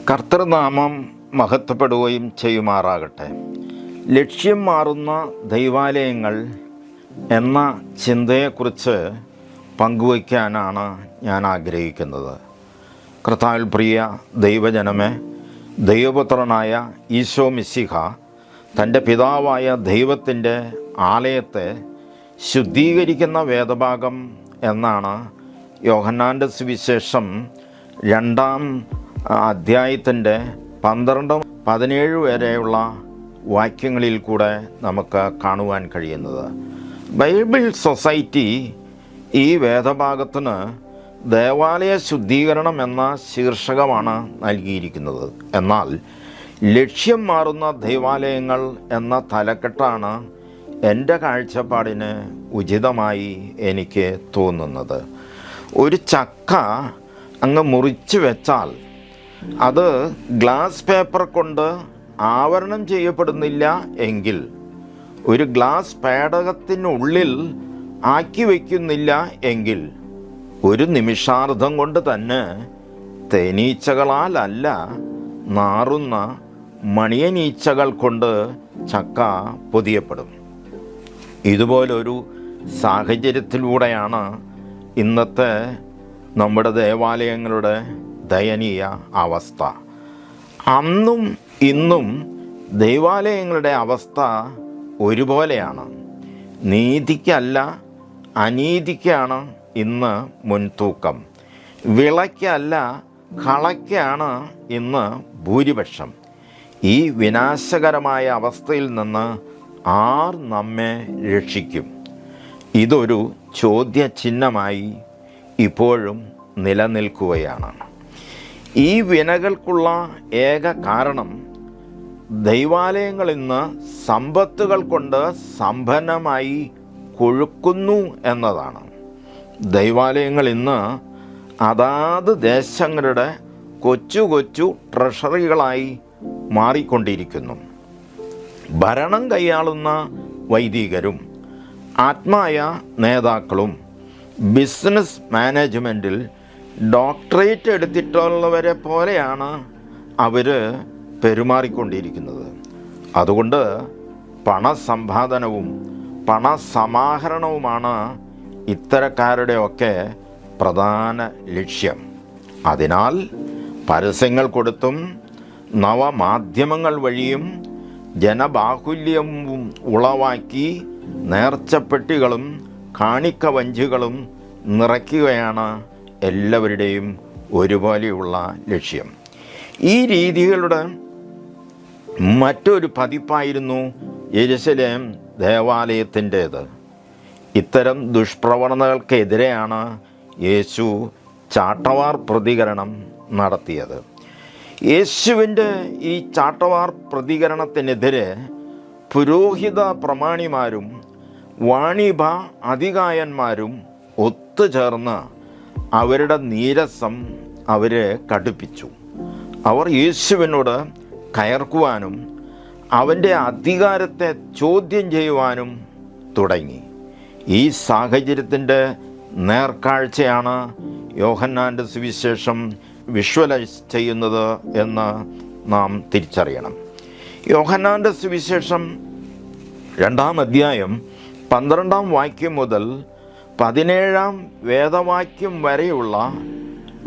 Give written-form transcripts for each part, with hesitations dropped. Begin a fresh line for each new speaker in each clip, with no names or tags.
കർത്തൃനാമം മഹത്വപ്പെടുകയും ചെയ്യുമാറാകട്ടെ. ലക്ഷ്യം മാറുന്ന ദൈവാലയങ്ങൾ എന്ന ചിന്തയെക്കുറിച്ച് പങ്കുവയ്ക്കാനാണ് ഞാൻ ആഗ്രഹിക്കുന്നത്. കർത്താവിൽ പ്രിയ ദൈവജനമേ, ദൈവപുത്രനായ ഈശോ മിശിഹ തൻ്റെ പിതാവായ ദൈവത്തിൻ്റെ ആലയത്തെ ശുദ്ധീകരിക്കുന്ന വേദഭാഗം എന്നാണ് യോഹന്നാൻ്റെ സുവിശേഷം 2-ാം അധ്യായത്തിൻ്റെ 12-17 വരെയുള്ള വാക്യങ്ങളിൽ കൂടെ നമുക്ക് കാണുവാൻ കഴിയുന്നത്. ബൈബിൾ സൊസൈറ്റി ഈ വേദഭാഗത്തിന് ദേവാലയ ശുദ്ധീകരണം എന്ന ശീർഷകമാണ് നൽകിയിരിക്കുന്നത്. എന്നാൽ ലക്ഷ്യം മാറുന്ന ദൈവാലയങ്ങൾ എന്ന തലക്കെട്ടാണ് എൻ്റെ കാഴ്ചപ്പാടിന് ഉചിതമായി എനിക്ക് തോന്നുന്നത്. ഒരു ചക്ക അങ്ങ് മുറിച്ച് വെച്ചാൽ അത് ഗ്ലാസ് പേപ്പർ കൊണ്ട് ആവരണം ചെയ്യപ്പെടുന്നില്ല എങ്കിൽ, ഒരു ഗ്ലാസ് പേടകത്തിനുള്ളിൽ ആക്കി വയ്ക്കുന്നില്ല എങ്കിൽ, ഒരു നിമിഷാർദ്ധം കൊണ്ട് തന്നെ തേനീച്ചകളാലല്ല, നാറുന്ന മണിയനീച്ചകൾ കൊണ്ട് ചക്ക പൊതിയപ്പെടും. ഇതുപോലൊരു സാഹചര്യത്തിലൂടെയാണ് ഇന്നത്തെ നമ്മുടെ ദേവാലയങ്ങളുടെ ദയനീയ അവസ്ഥ. അന്നും ഇന്നും ദൈവാലയങ്ങളുടെ അവസ്ഥ ഒരുപോലെയാണ്. നീതിക്കല്ല അനീതിക്കാണ് ഇന്ന് മുൻതൂക്കം. വിളയ്ക്കല്ല കളയ്ക്കാണ് ഇന്ന് ഭൂരിപക്ഷം. ഈ വിനാശകരമായ അവസ്ഥയിൽ നിന്ന് ആർ നമ്മെ രക്ഷിക്കും? ഇതൊരു ചോദ്യചിഹ്നമായി ഇപ്പോഴും നിലനിൽക്കുകയാണ്. ഈ വിനകൾക്കുള്ള ഏക കാരണം ദൈവാലയങ്ങൾ ഇന്ന് സമ്പത്തുകൾ കൊണ്ട് സമ്പന്നമായി കൊഴുക്കുന്നു എന്നതാണ്. ദൈവാലയങ്ങൾ ഇന്ന് അതാത് ദേശങ്ങളുടെ കൊച്ചു കൊച്ചു ട്രഷറികളായി മാറിക്കൊണ്ടിരിക്കുന്നു. ഭരണം കൈയാളുന്ന വൈദികരും ആത്മായ നേതാക്കളും ബിസിനസ് മാനേജ്മെൻറ്റിൽ ഡോക്ടറേറ്റ് എടുത്തിട്ടുള്ളവരെ പോലെയാണ് അവർ പെരുമാറിക്കൊണ്ടിരിക്കുന്നത്. അതുകൊണ്ട് പണസമ്പാദനവും പണസമാഹരണവുമാണ് ഇത്തരക്കാരുടെയൊക്കെ പ്രധാന ലക്ഷ്യം. അതിനാൽ പരസ്യങ്ങൾ കൊടുത്തും നവമാധ്യമങ്ങൾ വഴിയും ജനബാഹുല്യവും ഉളവാക്കി നേർച്ചപ്പെട്ടികളും കാണിക്ക വഞ്ചികളും നിറയ്ക്കുകയാണ് എല്ലാവരുടെയും ഒരുപോലെയുള്ള ലക്ഷ്യം. ഈ രീതികളുടെ മറ്റൊരു പതിപ്പായിരുന്നു യെരുശലേം ദേവാലയത്തിൻ്റേത്. ഇത്തരം ദുഷ്പ്രവണതകൾക്കെതിരെയാണ് യേശു ചാട്ടവാർ പ്രതികരണം നടത്തിയത്. യേശുവിൻ്റെ ഈ ചാട്ടവാർ പ്രതികരണത്തിനെതിരെ പുരോഹിത പ്രമാണിമാരും വാണിഭ അധികായന്മാരും ഒത്തുചേർന്ന് അവരുടെ നീരസം അവരെ കടുപ്പിച്ചു. അവർ യേശുവിനോട് കയർക്കുവാനും അവൻ്റെ അധികാരത്തെ ചോദ്യം ചെയ്യുവാനും തുടങ്ങി. ഈ സാഹചര്യത്തിൻ്റെ നേർക്കാഴ്ചയാണ് യോഹന്നാൻ്റെ സുവിശേഷം വിഷ്വലൈസ് ചെയ്യുന്നത് എന്ന് നാം തിരിച്ചറിയണം. യോഹന്നാൻ്റെ സുവിശേഷം 2-ാം അധ്യായം 12-ാം വാക്യം മുതൽ 17-ാം വേദവാക്യം വരെയുള്ള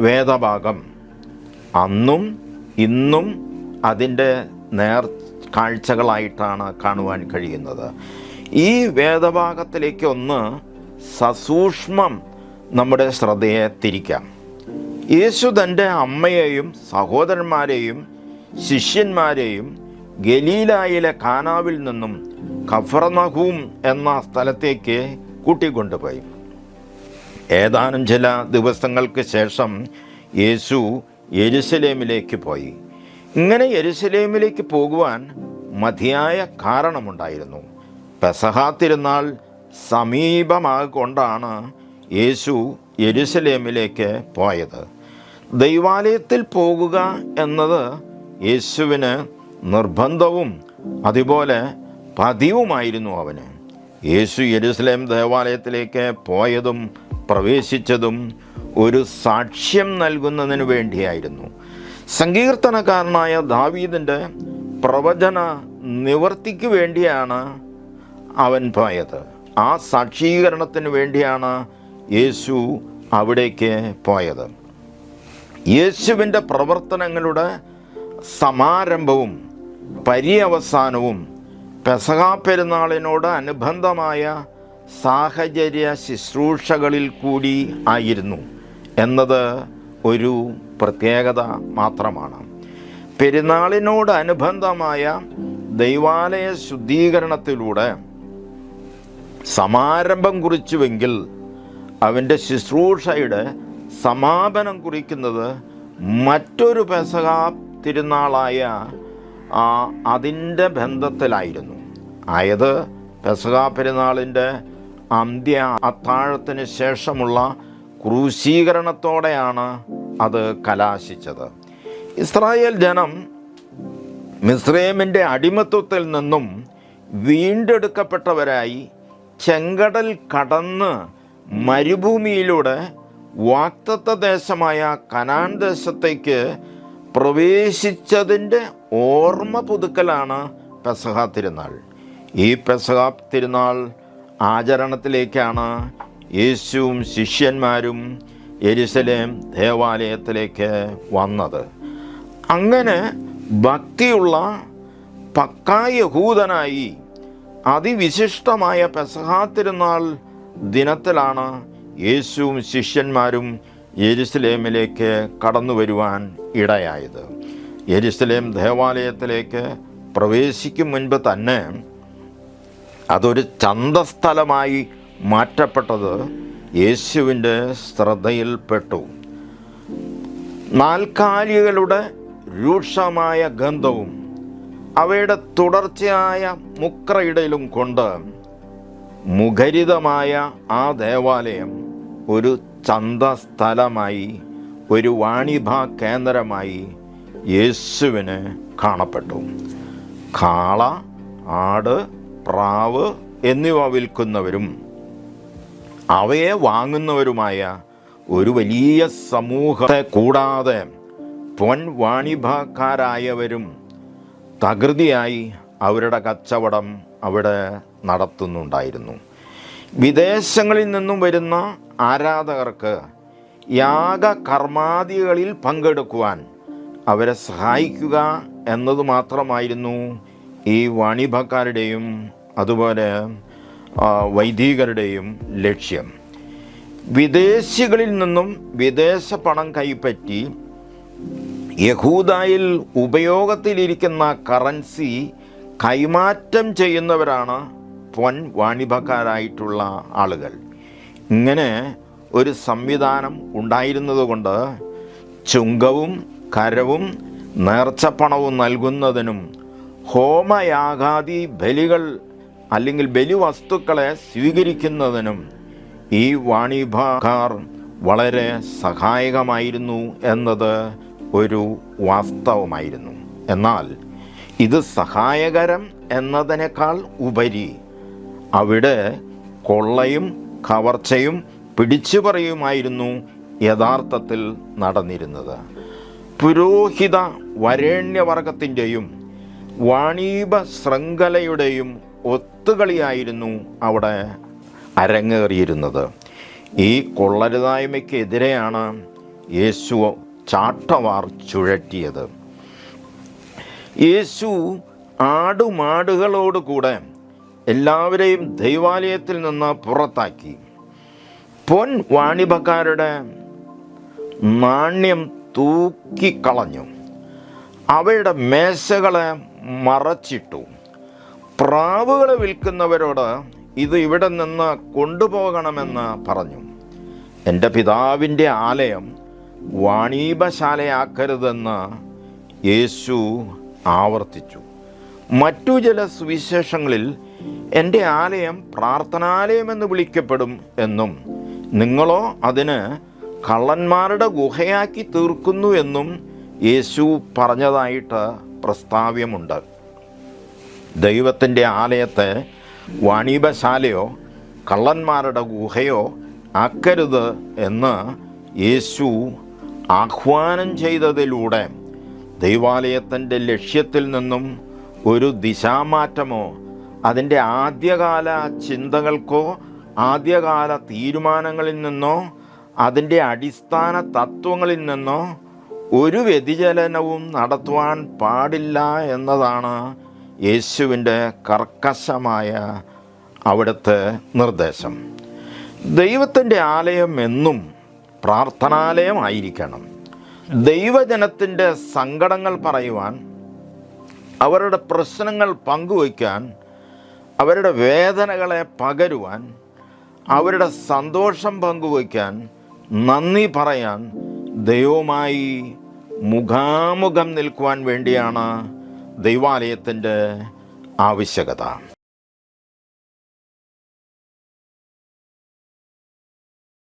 വേദഭാഗം അന്നും ഇന്നും അതിൻ്റെ കാഴ്ചകളായിട്ടാണ് കാണുവാൻ കഴിയുന്നത്. ഈ വേദഭാഗത്തിലേക്കൊന്ന് സസൂക്ഷ്മം നമ്മുടെ ശ്രദ്ധയെ തിരിക്കാം. യേശു തൻ്റെ അമ്മയെയും സഹോദരന്മാരെയും ശിഷ്യന്മാരെയും ഗലീലായിലെ കാനാവിൽ നിന്നും കഫർനഹൂം എന്ന സ്ഥലത്തേക്ക് കൂട്ടിക്കൊണ്ടുപോയി. ഏതാനും ചില ദിവസങ്ങൾക്ക് ശേഷം യേശു യെരുശലേമിലേക്ക് പോയി. ഇങ്ങനെ യെരുശലേമിലേക്ക് പോകുവാൻ മതിയായ കാരണമുണ്ടായിരുന്നു. പെസഹ തിരുനാൾ സമീപമാകൊണ്ടാണ് യേശു യെരുശലേമിലേക്ക് പോയത്. ദൈവാലയത്തിൽ പോകുക എന്നത് യേശുവിന് നിർബന്ധവും അതുപോലെ പതിവുമായിരുന്നു അവന്. യേശു യെരുശലേം ദേവാലയത്തിലേക്ക് പോയതും പ്രവേശിച്ചതും ഒരു സാക്ഷ്യം നൽകുന്നതിന് വേണ്ടിയായിരുന്നു. സങ്കീർത്തനക്കാരനായ ദാവീദിൻ്റെ പ്രവചന നിവർത്തിക്ക് വേണ്ടിയാണ് അവൻ പോയത്. ആ സാക്ഷീകരണത്തിന് വേണ്ടിയാണ് യേശു അവിടേക്ക് പോയത്. യേശുവിൻ്റെ പ്രവർത്തനങ്ങളുടെ സമാരംഭവും പര്യവസാനവും പെസഹാ പെരുന്നാളിനോട് അനുബന്ധമായ സാഹചര്യ ശുശ്രൂഷകളിൽ കൂടി ആയിരുന്നു എന്നത് ഒരു പ്രത്യേകത മാത്രമാണ്. പെരുന്നാളിനോട് അനുബന്ധമായ ദൈവാലയ ശുദ്ധീകരണത്തിലൂടെ സമാരംഭം കുറിച്ചുവെങ്കിൽ അവൻ്റെ ശുശ്രൂഷയുടെ സമാപനം കുറിക്കുന്നത് മറ്റൊരു പെസഹാ തിരുനാളായ അതിൻ്റെ ബന്ധത്തിലായിരുന്നു. ആയത് പെസഹാ പെരുന്നാളിൻ്റെ അന്ത്യ അത്താഴത്തിന് ശേഷമുള്ള ക്രൂശീകരണത്തോടെയാണ് അത് കലാശിച്ചത്. ഇസ്രായേൽ ജനം മിസ്രൈമിൻ്റെ അടിമത്വത്തിൽ നിന്നും വീണ്ടെടുക്കപ്പെട്ടവരായി ചെങ്കടൽ കടന്ന് മരുഭൂമിയിലൂടെ വാഗ്ദത്ത ദേശമായ കനാൻ ദേശത്തേക്ക് പ്രവേശിച്ചതിൻ്റെ ഓർമ്മ പുതുക്കലാണ് പെസഹാ തിരുനാൾ. ഈ പെസഹാ തിരുനാൾ ആചരണത്തിലേക്കാണ് യേശുവും ശിഷ്യന്മാരും യെരുശലേം ദേവാലയത്തിലേക്ക് വന്നത്. അങ്ങനെ ഭക്തിയുള്ള പക്കാ യഹൂദനായി അതിവിശിഷ്ടമായ പെസഹാ തിരുനാൾ ദിനത്തിലാണ് യേശുവും ശിഷ്യന്മാരും യെരുശലേമിലേക്ക് കടന്നു വരുവാൻ ഇടയായത്. യെരുശലേം ദേവാലയത്തിലേക്ക് പ്രവേശിക്കും മുൻപ് തന്നെ അതൊരു ചന്തസ്ഥലമായി മാറ്റപ്പെട്ടത് യേശുവിൻ്റെ ശ്രദ്ധയിൽപ്പെട്ടു. നാൽക്കാലികളുടെ രൂക്ഷമായ ഗന്ധവും അവയുടെ തുടർച്ചയായ മുക്രയിടലും കൊണ്ട് മുഖരിതമായ ആ ദേവാലയം ഒരു ചന്തസ്ഥലമായി, ഒരു വാണിഭ കേന്ദ്രമായി യേശുവിന് കാണപ്പെട്ടു. കാള, ആട്, പ്രാവ് എന്നിവ വിൽക്കുന്നവരും അവയെ വാങ്ങുന്നവരുമായ ഒരു വലിയ സമൂഹത്തെ കൂടാതെ പൊൻവാണിഭക്കാരായവരും തകൃതിയായി അവരുടെ കച്ചവടം അവിടെ നടത്തുന്നുണ്ടായിരുന്നു. വിദേശങ്ങളിൽ നിന്നും വരുന്ന ആരാധകർക്ക് യാഗകർമാദികളിൽ പങ്കെടുക്കുവാൻ അവരെ സഹായിക്കുക എന്നത് മാത്രമായിരുന്നു ഈ വാണിഭക്കാരുടെയും അതുപോലെ വൈദികരുടെയും ലക്ഷ്യം. വിദേശികളിൽ നിന്നും വിദേശ പണം കൈപ്പറ്റി യഹൂദായിൽ ഉപയോഗത്തിലിരിക്കുന്ന കറൻസി കൈമാറ്റം ചെയ്യുന്നവരാണ് പൊൻ വാണിഭക്കാരായിട്ടുള്ള ആളുകൾ. ഇങ്ങനെ ഒരു സംവിധാനം ഉണ്ടായിരുന്നതുകൊണ്ട് ചുങ്കവും കരവും നേർച്ചപ്പണവും നൽകുന്നതിനും ഹോമയാഗാദി ബലികൾ അല്ലെങ്കിൽ ബലിവസ്തുക്കളെ സ്വീകരിക്കുന്നതിനും ഈ വാണിഭക്കാർ വളരെ സഹായകമായിരുന്നു എന്നത് ഒരു വാസ്തവമായിരുന്നു. എന്നാൽ ഇത് സഹായകരം എന്നതിനേക്കാൾ ഉപരി അവിടെ കൊള്ളയും കവർച്ചയും പിടിച്ചുപറിയുമായിരുന്നു യഥാർത്ഥത്തിൽ നടന്നിരുന്നത്. പുരോഹിത വരേണ്യവർഗത്തിൻ്റെയും വാണിഭ ശൃംഖലയുടെയും ഒത്തുകളിയായിരുന്നു അവിടെ അരങ്ങേറിയിരുന്നത്. ഈ കൊള്ളരുതായ്മയ്ക്കെതിരെയാണ് യേശു ചാട്ടവാർ ചുഴറ്റിയത്. യേശു ആടുമാടുകളോടുകൂടെ എല്ലാവരെയും ദൈവാലയത്തിൽ നിന്ന് പുറത്താക്കി. പൊൻ വാണിഭക്കാരുടെ നാണ്യം തൂക്കിക്കളഞ്ഞു. അവയുടെ മേശകളെ മറച്ചിട്ടു. പ്രാവുകളെ വിൽക്കുന്നവരോട് ഇത് ഇവിടെ നിന്ന് കൊണ്ടുപോകണമെന്ന് പറഞ്ഞു. എൻ്റെ പിതാവിൻ്റെ ആലയം വാണിഭശാലയാക്കരുതെന്ന് യേശു ആവർത്തിച്ചു. മറ്റു ചില സുവിശേഷങ്ങളിൽ എൻ്റെ ആലയം പ്രാർത്ഥനാലയമെന്ന് വിളിക്കപ്പെടും എന്നും നിങ്ങളോ അതിന് കള്ളന്മാരുടെ ഗുഹയാക്കി തീർക്കുന്നു എന്നും യേശു പറഞ്ഞതായിട്ട് പ്രസ്താവ്യമുണ്ട്. ദൈവത്തിൻ്റെ ആലയത്തെ വാണിഭശാലയോ കള്ളന്മാരുടെ ഗുഹയോ ആക്കരുത് എന്ന് യേശു ആഹ്വാനം ചെയ്തതിലൂടെ ദൈവാലയത്തിൻ്റെ ലക്ഷ്യത്തിൽ നിന്നും ഒരു ദിശാമാറ്റമോ അതിൻ്റെ ആദ്യകാല ചിന്തകൾക്കോ ആദ്യകാല തീരുമാനങ്ങളിൽ നിന്നോ അതിൻ്റെ അടിസ്ഥാന തത്വങ്ങളിൽ നിന്നോ ഒരു വ്യതിചലനവും നടത്തുവാൻ പാടില്ല എന്നതാണ് യേശുവിൻ്റെ കർക്കശമായ അവിടുത്തെ നിർദ്ദേശം. ദൈവത്തിൻ്റെ ആലയം എന്നും പ്രാർത്ഥനാലയമായിരിക്കണം. ദൈവജനത്തിൻ്റെ സങ്കടങ്ങൾ പറയുവാൻ, അവരുടെ പ്രശ്നങ്ങൾ പങ്കുവയ്ക്കാൻ, അവരുടെ വേദനകളെ പകരുവാൻ, അവരുടെ സന്തോഷം പങ്കുവയ്ക്കാൻ, നന്ദി പറയാൻ, ദൈവവുമായി മുഖാമുഖം നിൽക്കുവാൻ വേണ്ടിയാണ് ദൈവാലയത്തിൻ്റെ ആവശ്യകത.